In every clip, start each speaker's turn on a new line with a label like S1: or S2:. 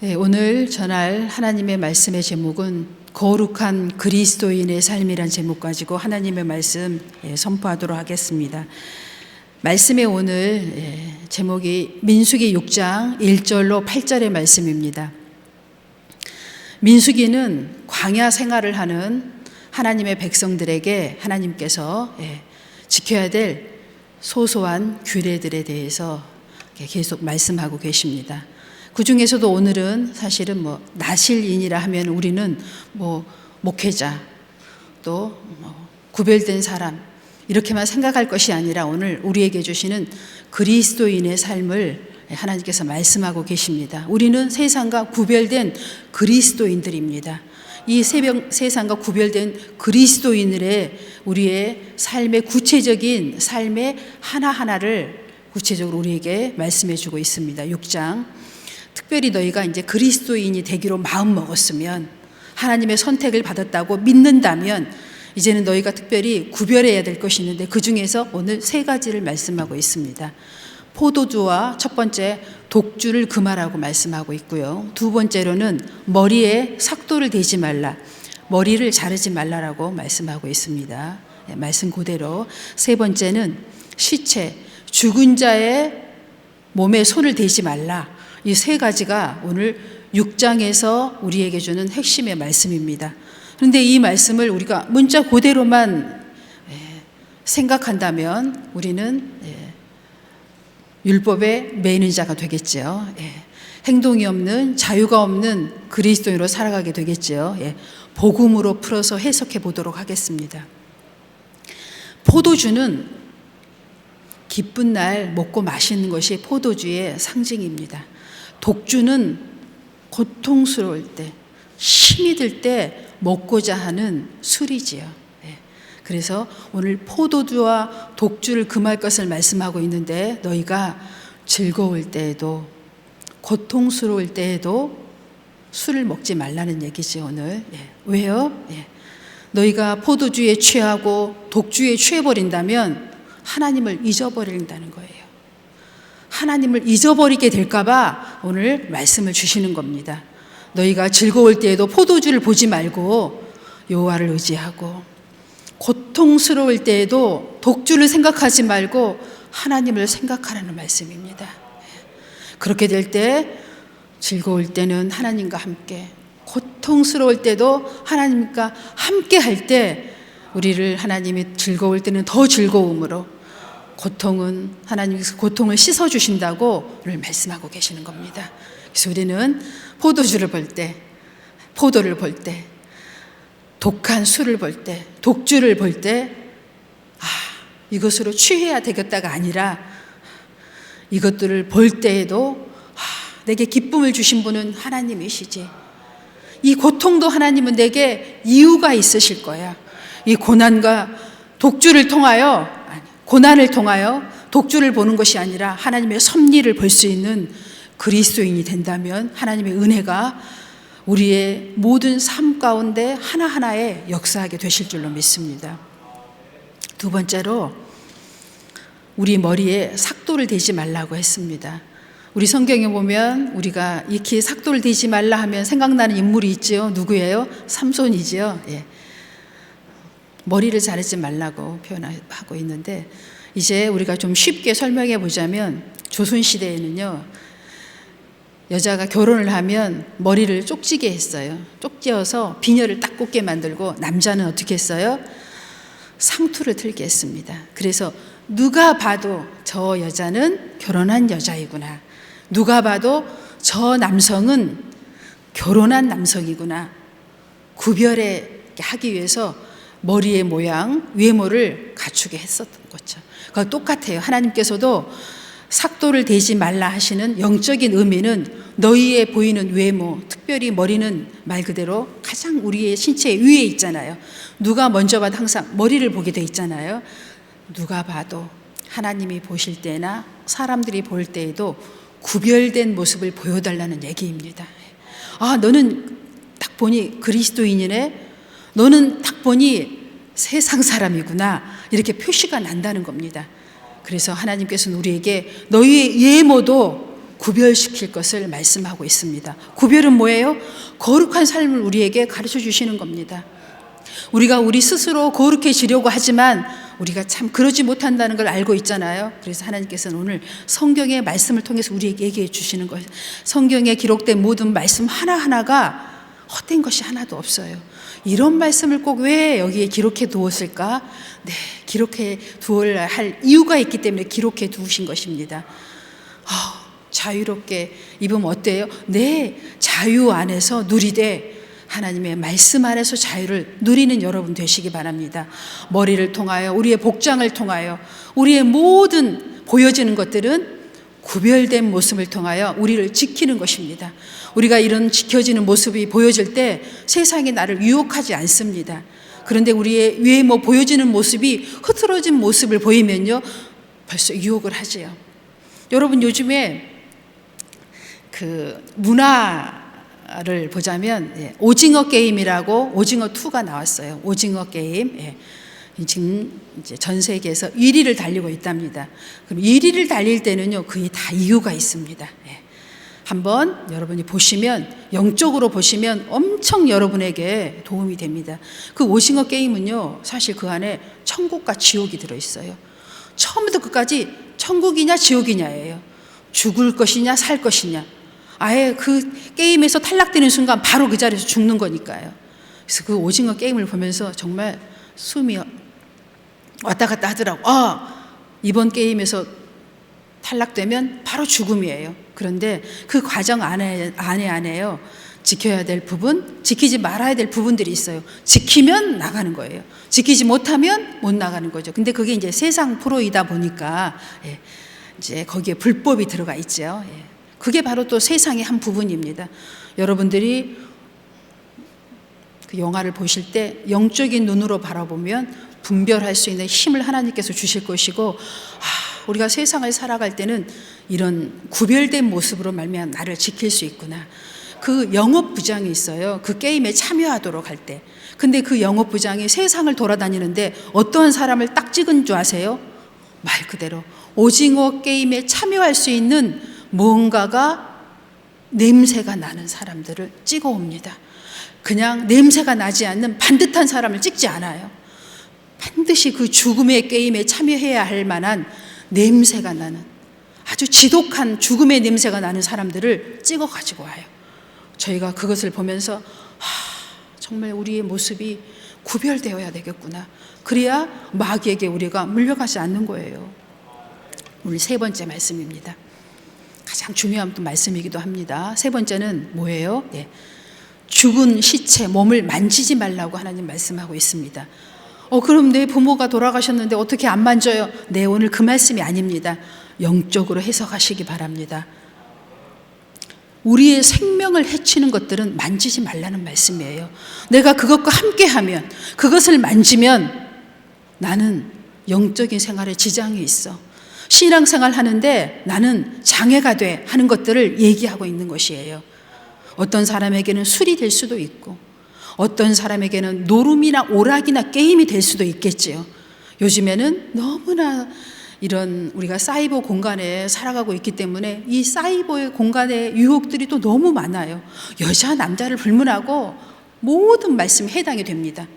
S1: 네, 오늘 전할 하나님의 말씀의 제목은 거룩한 그리스도인의 삶이란 제목 가지고 하나님의 말씀 선포하도록 하겠습니다. 말씀의 오늘 제목이 민수기 6장 1절로 8절의 말씀입니다. 민수기는 광야 생활을 하는 하나님의 백성들에게 하나님께서 지켜야 될 소소한 규례들에 대해서 계속 말씀하고 계십니다. 그 중에서도 오늘은 사실은 나실인이라 하면 우리는 목회자 또 구별된 사람 이렇게만 생각할 것이 아니라 오늘 우리에게 주시는 그리스도인의 삶을 하나님께서 말씀하고 계십니다. 우리는 세상과 구별된 그리스도인들입니다. 이 세상과 구별된 그리스도인들의 우리의 삶의 구체적인 삶의 하나하나를 구체적으로 우리에게 말씀해 주고 있습니다. 6장. 특별히 너희가 이제 그리스도인이 되기로 마음 먹었으면, 하나님의 선택을 받았다고 믿는다면 이제는 너희가 특별히 구별해야 될 것이 있는데 그 중에서 오늘 3가지를 말씀하고 있습니다. 포도주와 첫 번째 독주를 금하라고 말씀하고 있고요. 두 번째로는 머리에 삭도를 대지 말라, 머리를 자르지 말라라고 말씀하고 있습니다. 말씀 그대로. 세 번째는 시체, 죽은 자의 몸에 손을 대지 말라. 이 3가지가 오늘 6장에서 우리에게 주는 핵심의 말씀입니다. 그런데 이 말씀을 우리가 문자 그대로만 생각한다면 우리는 율법에 매이는 자가 되겠죠. 행동이 없는, 자유가 없는 그리스도인으로 살아가게 되겠죠. 복음으로 풀어서 해석해 보도록 하겠습니다. 포도주는 기쁜 날 먹고 마시는 것이 포도주의 상징입니다. 독주는 고통스러울 때, 힘이 들 때 먹고자 하는 술이지요. 그래서 오늘 포도주와 독주를 금할 것을 말씀하고 있는데, 너희가 즐거울 때에도 고통스러울 때에도 술을 먹지 말라는 얘기죠. 오늘. 왜요? 너희가 포도주에 취하고 독주에 취해버린다면 하나님을 잊어버린다는 거예요. 하나님을 잊어버리게 될까봐 오늘 말씀을 주시는 겁니다. 너희가 즐거울 때에도 포도주를 보지 말고 여호와를 의지하고, 고통스러울 때에도 독주를 생각하지 말고 하나님을 생각하라는 말씀입니다. 그렇게 될 때 즐거울 때는 하나님과 함께, 고통스러울 때도 하나님과 함께 할 때 우리를 하나님이 즐거울 때는 더 즐거움으로, 고통은 하나님께서 고통을 씻어주신다고 오늘 말씀하고 계시는 겁니다. 그래서 우리는 포도주를 볼 때, 포도를 볼 때, 독한 술을 볼 때, 독주를 볼 때 이것으로 취해야 되겠다가 아니라 이것들을 볼 때에도 내게 기쁨을 주신 분은 하나님이시지, 이 고통도 하나님은 내게 이유가 있으실 거야. 이 고난과 독주를 통하여, 고난을 통하여 독주를 보는 것이 아니라 하나님의 섭리를 볼 수 있는 그리스도인이 된다면 하나님의 은혜가 우리의 모든 삶 가운데 하나하나에 역사하게 되실 줄로 믿습니다. 두 번째로 우리 머리에 삭도를 대지 말라고 했습니다. 우리 성경에 보면 우리가 익히 삭도를 대지 말라 하면 생각나는 인물이 있죠. 누구예요? 삼손이죠. 머리를 자르지 말라고 표현하고 있는데, 이제 우리가 좀 쉽게 설명해 보자면, 조선시대에는요, 여자가 결혼을 하면 머리를 쪽지게 했어요. 쪽지어서 비녀를 딱 꽂게 만들고, 남자는 어떻게 했어요? 상투를 틀게 했습니다. 그래서 누가 봐도 저 여자는 결혼한 여자이구나, 누가 봐도 저 남성은 결혼한 남성이구나 구별해 하기 위해서 머리의 모양, 외모를 갖추게 했었던 거죠. 그거 똑같아요. 하나님께서도 삭도를 대지 말라 하시는 영적인 의미는 너희의 보이는 외모, 특별히 머리는 말 그대로 가장 우리의 신체 위에 있잖아요. 누가 먼저 봐도 항상 머리를 보게 돼 있잖아요. 누가 봐도 하나님이 보실 때나 사람들이 볼 때에도 구별된 모습을 보여달라는 얘기입니다. 너는 딱 보니 그리스도인이네, 너는 딱 보니 세상 사람이구나, 이렇게 표시가 난다는 겁니다. 그래서 하나님께서는 우리에게 너희의 외모도 구별시킬 것을 말씀하고 있습니다. 구별은 뭐예요? 거룩한 삶을 우리에게 가르쳐 주시는 겁니다. 우리가 우리 스스로 거룩해지려고 하지만 우리가 참 그러지 못한다는 걸 알고 있잖아요. 그래서 하나님께서는 오늘 성경의 말씀을 통해서 우리에게 얘기해 주시는 거예요. 성경에 기록된 모든 말씀 하나하나가 헛된 것이 하나도 없어요. 이런 말씀을 꼭 왜 여기에 기록해 두었을까? 네, 기록해 두어야 할 이유가 있기 때문에 기록해 두신 것입니다. 자유롭게 입으면 어때요? 네, 자유 안에서 누리되 하나님의 말씀 안에서 자유를 누리는 여러분 되시기 바랍니다. 머리를 통하여, 우리의 복장을 통하여, 우리의 모든 보여지는 것들은 구별된 모습을 통하여 우리를 지키는 것입니다. 우리가 이런 지켜지는 모습이 보여질 때 세상이 나를 유혹하지 않습니다. 그런데 우리의 외모 보여지는 모습이 흐트러진 모습을 보이면요, 벌써 유혹을 하지요. 여러분, 요즘에 그 문화를 보자면 오징어 게임이라고 오징어 2가 나왔어요. 오징어 게임. 지금 이제 전 세계에서 1위를 달리고 있답니다. 그럼 1위를 달릴 때는요, 그게 다 이유가 있습니다. 한번 여러분이 보시면, 영적으로 보시면 엄청 여러분에게 도움이 됩니다. 그 오징어 게임은요, 사실 그 안에 천국과 지옥이 들어있어요. 처음부터 끝까지 천국이냐 지옥이냐예요. 죽을 것이냐 살 것이냐. 아예 그 게임에서 탈락되는 순간 바로 그 자리에서 죽는 거니까요. 그래서 그 오징어 게임을 보면서 정말 숨이 왔다 갔다 하더라고. 이번 게임에서 탈락되면 바로 죽음이에요. 그런데 그 과정 안에요, 지켜야 될 부분, 지키지 말아야 될 부분들이 있어요. 지키면 나가는 거예요. 지키지 못하면 못 나가는 거죠. 근데 그게 이제 세상 프로이다 보니까 이제 거기에 불법이 들어가 있죠. 그게 바로 또 세상의 한 부분입니다. 여러분들이 그 영화를 보실 때 영적인 눈으로 바라보면 분별할 수 있는 힘을 하나님께서 주실 것이고, 우리가 세상을 살아갈 때는 이런 구별된 모습으로 말미암아 나를 지킬 수 있구나. 그 영업부장이 있어요. 그 게임에 참여하도록 할 때. 근데 그 영업부장이 세상을 돌아다니는데 어떠한 사람을 딱 찍은 줄 아세요? 말 그대로 오징어 게임에 참여할 수 있는 뭔가가 냄새가 나는 사람들을 찍어옵니다. 그냥 냄새가 나지 않는 반듯한 사람을 찍지 않아요. 반드시 그 죽음의 게임에 참여해야 할 만한 냄새가 나는, 아주 지독한 죽음의 냄새가 나는 사람들을 찍어 가지고 와요. 저희가 그것을 보면서 정말 우리의 모습이 구별되어야 되겠구나. 그래야 마귀에게 우리가 물려가지 않는 거예요. 오늘 세 번째 말씀입니다. 가장 중요한 또 말씀이기도 합니다. 세 번째는 뭐예요? 죽은 시체, 몸을 만지지 말라고 하나님 말씀하고 있습니다. 그럼 내 부모가 돌아가셨는데 어떻게 안 만져요? 네, 오늘 그 말씀이 아닙니다. 영적으로 해석하시기 바랍니다. 우리의 생명을 해치는 것들은 만지지 말라는 말씀이에요. 내가 그것과 함께하면, 그것을 만지면 나는 영적인 생활에 지장이 있어. 신앙생활 하는데 나는 장애가 돼 하는 것들을 얘기하고 있는 것이에요. 어떤 사람에게는 술이 될 수도 있고, 어떤 사람에게는 노름이나 오락이나 게임이 될 수도 있겠지요. 요즘에는 너무나 이런 우리가 사이버 공간에 살아가고 있기 때문에 이 사이버의 공간의 유혹들이 또 너무 많아요. 여자 남자를 불문하고 모든 말씀이 해당이 됩니다.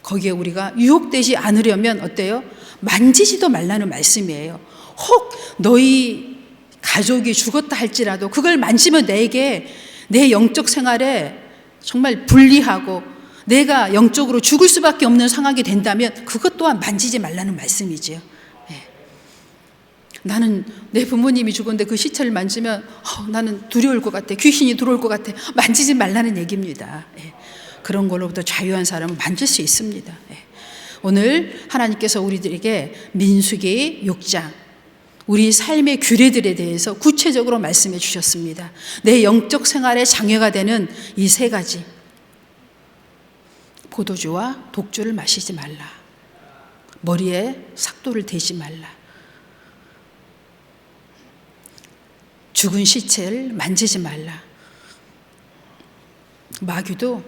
S1: 거기에 우리가 유혹되지 않으려면 어때요? 만지지도 말라는 말씀이에요. 혹 너희 가족이 죽었다 할지라도 그걸 만지면 내게 내 영적 생활에 정말 불리하고 내가 영적으로 죽을 수밖에 없는 상황이 된다면 그것 또한 만지지 말라는 말씀이지요. 나는 내 부모님이 죽었는데 그 시체를 만지면 나는 두려울 것 같아. 귀신이 들어올 것 같아. 만지지 말라는 얘기입니다. 그런 걸로부터 자유한 사람은 만질 수 있습니다. 오늘 하나님께서 우리들에게 민수기 6장 우리 삶의 규례들에 대해서 구체적으로 말씀해 주셨습니다. 내 영적 생활에 장애가 되는 이 세 가지. 포도주와 독주를 마시지 말라. 머리에 삭도를 대지 말라. 죽은 시체를 만지지 말라. 마귀도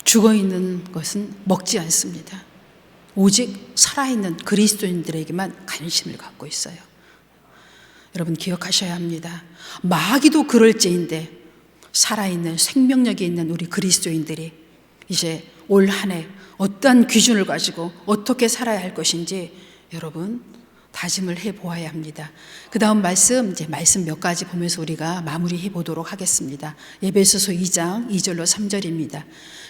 S1: 죽어있는 것은 먹지 않습니다. 오직 살아있는 그리스도인들에게만 관심을 갖고 있어요. 여러분 기억하셔야 합니다. 마귀도 그럴지인데 살아있는 생명력이 있는 우리 그리스도인들이 이제 올 한 해 어떠한 기준을 가지고 어떻게 살아야 할 것인지 여러분 다짐을 해보아야 합니다. 그 다음 말씀, 이제 말씀 몇 가지 보면서 우리가 마무리해 보도록 하겠습니다. 에베소서 2장 2절로 3절입니다.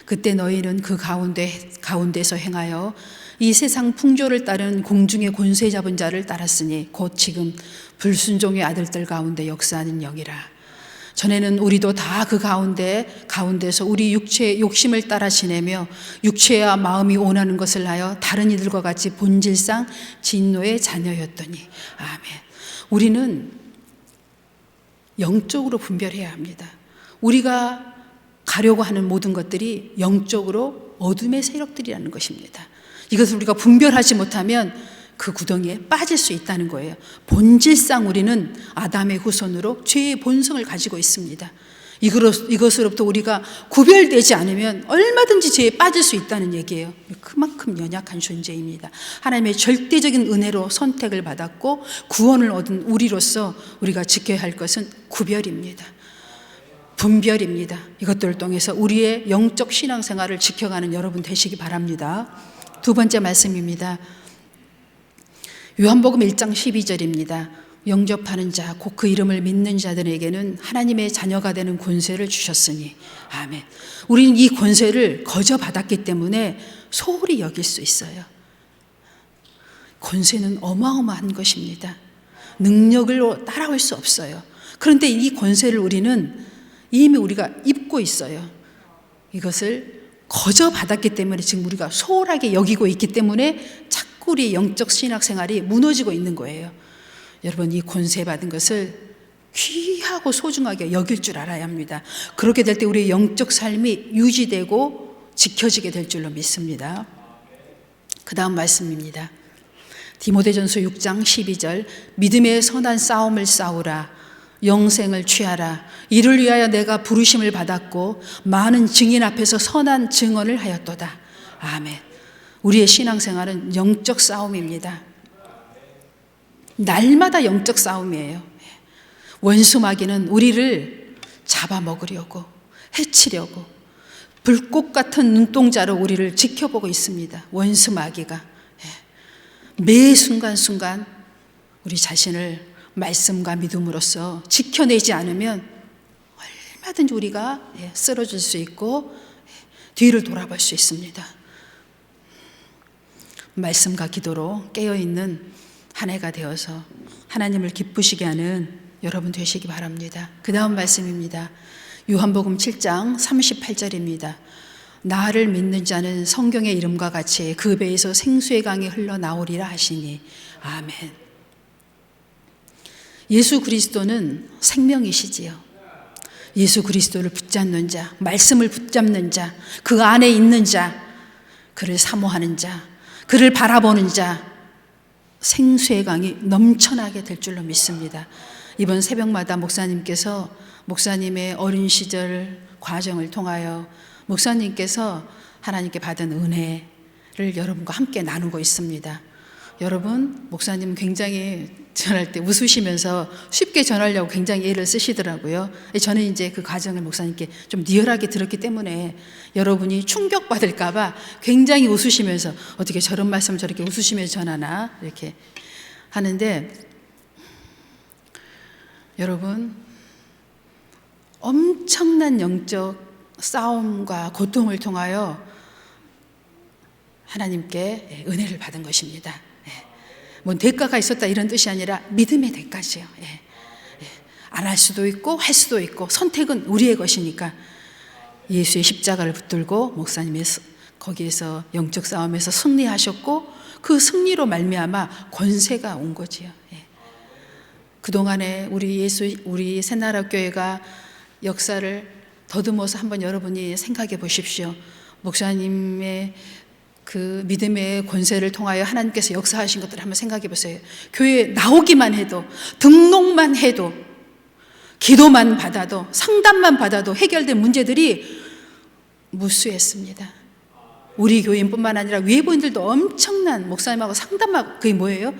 S1: 그때 너희는 그 가운데서 행하여 이 세상 풍조를 따른 공중의 권세 잡은 자를 따랐으니 곧 지금 불순종의 아들들 가운데 역사하는 영이라. 전에는 우리도 다 그 가운데서 우리 육체의 욕심을 따라 지내며 육체와 마음이 원하는 것을 하여 다른 이들과 같이 본질상 진노의 자녀였더니. 아멘. 우리는 영적으로 분별해야 합니다. 우리가 가려고 하는 모든 것들이 영적으로 어둠의 세력들이라는 것입니다. 이것을 우리가 분별하지 못하면 그 구덩이에 빠질 수 있다는 거예요. 본질상 우리는 아담의 후손으로 죄의 본성을 가지고 있습니다. 이것으로부터 우리가 구별되지 않으면 얼마든지 죄에 빠질 수 있다는 얘기예요. 그만큼 연약한 존재입니다. 하나님의 절대적인 은혜로 선택을 받았고 구원을 얻은 우리로서 우리가 지켜야 할 것은 구별입니다. 분별입니다. 이것들을 통해서 우리의 영적 신앙생활을 지켜가는 여러분 되시기 바랍니다. 두 번째 말씀입니다. 요한복음 1장 12절입니다. 영접하는 자, 곧 그 이름을 믿는 자들에게는 하나님의 자녀가 되는 권세를 주셨으니. 아멘. 우리는 이 권세를 거저 받았기 때문에 소홀히 여길 수 있어요. 권세는 어마어마한 것입니다. 능력으로 따라올 수 없어요. 그런데 이 권세를 우리는 이미 우리가 입고 있어요. 이것을 거저 받았기 때문에 지금 우리가 소홀하게 여기고 있기 때문에 자꾸 우리의 영적 신학 생활이 무너지고 있는 거예요. 여러분, 이 권세 받은 것을 귀하고 소중하게 여길 줄 알아야 합니다. 그렇게 될 때 우리의 영적 삶이 유지되고 지켜지게 될 줄로 믿습니다. 그 다음 말씀입니다. 디모데전서 6장 12절 믿음의 선한 싸움을 싸우라. 영생을 취하라. 이를 위하여 내가 부르심을 받았고 많은 증인 앞에서 선한 증언을 하였도다. 아멘. 우리의 신앙생활은 영적 싸움입니다. 날마다 영적 싸움이에요. 원수 마귀는 우리를 잡아먹으려고, 해치려고 불꽃 같은 눈동자로 우리를 지켜보고 있습니다. 원수 마귀가 매 순간순간 우리 자신을 말씀과 믿음으로써 지켜내지 않으면 얼마든지 우리가 쓰러질 수 있고 뒤를 돌아볼 수 있습니다. 말씀과 기도로 깨어있는 한 해가 되어서 하나님을 기쁘시게 하는 여러분 되시기 바랍니다. 그 다음 말씀입니다. 요한복음 7장 38절입니다. 나를 믿는 자는 성경의 이름과 같이 그 배에서 생수의 강이 흘러나오리라 하시니. 아멘. 예수 그리스도는 생명이시지요. 예수 그리스도를 붙잡는 자, 말씀을 붙잡는 자, 그 안에 있는 자, 그를 사모하는 자, 그를 바라보는 자, 생수의 강이 넘쳐나게 될 줄로 믿습니다. 이번 새벽마다 목사님께서 목사님의 어린 시절 과정을 통하여 목사님께서 하나님께 받은 은혜를 여러분과 함께 나누고 있습니다. 여러분, 목사님 굉장히 전할 때 웃으시면서 쉽게 전하려고 굉장히 애를 쓰시더라고요. 저는 이제 그 과정을 목사님께 좀 리얼하게 들었기 때문에 여러분이 충격받을까봐 굉장히 웃으시면서 어떻게 저런 말씀을 저렇게 웃으시면서 전하나 이렇게 하는데, 여러분, 엄청난 영적 싸움과 고통을 통하여 하나님께 은혜를 받은 것입니다. 뭐 대가가 있었다 이런 뜻이 아니라 믿음의 대가지요. 안 할 수도 있고 할 수도 있고 선택은 우리의 것이니까 예수의 십자가를 붙들고 목사님이 거기에서 영적 싸움에서 승리하셨고 그 승리로 말미암아 권세가 온 거지요. 그동안에 우리 새나라 교회가 역사를 더듬어서 한번 여러분이 생각해 보십시오. 목사님의 그 믿음의 권세를 통하여 하나님께서 역사하신 것들을 한번 생각해 보세요. 교회에 나오기만 해도, 등록만 해도, 기도만 받아도, 상담만 받아도 해결된 문제들이 무수했습니다. 우리 교인뿐만 아니라 외부인들도 엄청난 목사님하고 상담하고, 그게 뭐예요?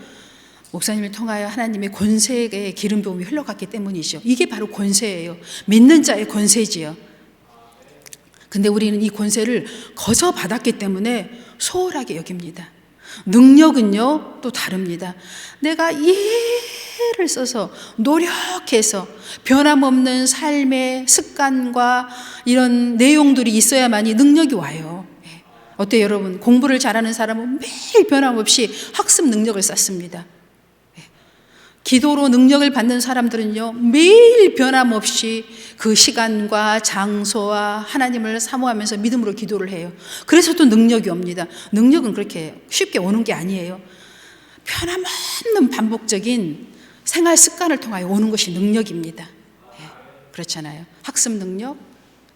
S1: 목사님을 통하여 하나님의 권세의 기름 부음이 흘러갔기 때문이죠. 이게 바로 권세예요. 믿는 자의 권세지요. 근데 우리는 이 권세를 거저 받았기 때문에 소홀하게 여깁니다. 능력은요 또 다릅니다. 내가 이해를 써서 노력해서 변함없는 삶의 습관과 이런 내용들이 있어야만이 능력이 와요. 어때요 여러분? 공부를 잘하는 사람은 매일 변함없이 학습 능력을 쌓습니다. 기도로 능력을 받는 사람들은요 매일 변함없이 그 시간과 장소와 하나님을 사모하면서 믿음으로 기도를 해요. 그래서 또 능력이 옵니다. 능력은 그렇게 쉽게 오는 게 아니에요. 변함없는 반복적인 생활 습관을 통하여 오는 것이 능력입니다. 그렇잖아요. 학습 능력,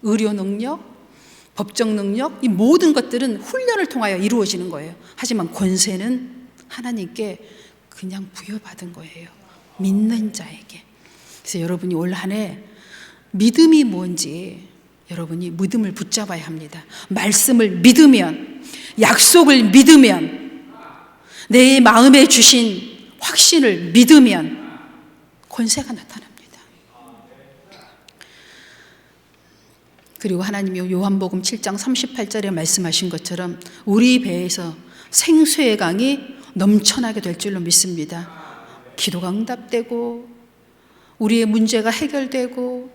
S1: 의료 능력, 법적 능력, 이 모든 것들은 훈련을 통하여 이루어지는 거예요. 하지만 권세는 하나님께 그냥 부여받은 거예요. 믿는 자에게. 그래서 여러분이 올 한 해 믿음이 뭔지 여러분이 믿음을 붙잡아야 합니다. 말씀을 믿으면, 약속을 믿으면, 내 마음에 주신 확신을 믿으면 권세가 나타납니다. 그리고 하나님이 요한복음 7장 38절에 말씀하신 것처럼 우리 배에서 생수의 강이 넘쳐나게 될 줄로 믿습니다. 기도가 응답되고 우리의 문제가 해결되고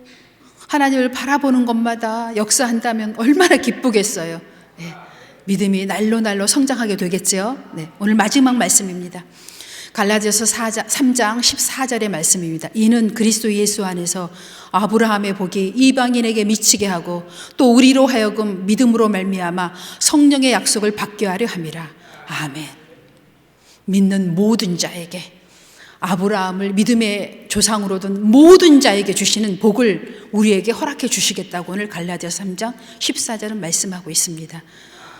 S1: 하나님을 바라보는 것마다 역사한다면 얼마나 기쁘겠어요. 네, 믿음이 날로 성장하게 되겠죠. 네, 오늘 마지막 말씀입니다. 갈라디아서 3장 14절의 말씀입니다. 이는 그리스도 예수 안에서 아브라함의 복이 이방인에게 미치게 하고 또 우리로 하여금 믿음으로 말미암아 성령의 약속을 받게 하려 함이라. 아멘. 믿는 모든 자에게, 아브라함을 믿음의 조상으로 둔 모든 자에게 주시는 복을 우리에게 허락해 주시겠다고 오늘 갈라디아서 3장 14절은 말씀하고 있습니다.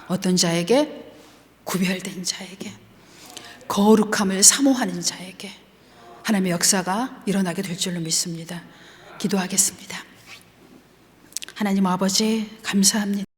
S1: 어떤 자에게? 구별된 자에게, 거룩함을 사모하는 자에게 하나님의 역사가 일어나게 될 줄로 믿습니다. 기도하겠습니다. 하나님 아버지 감사합니다.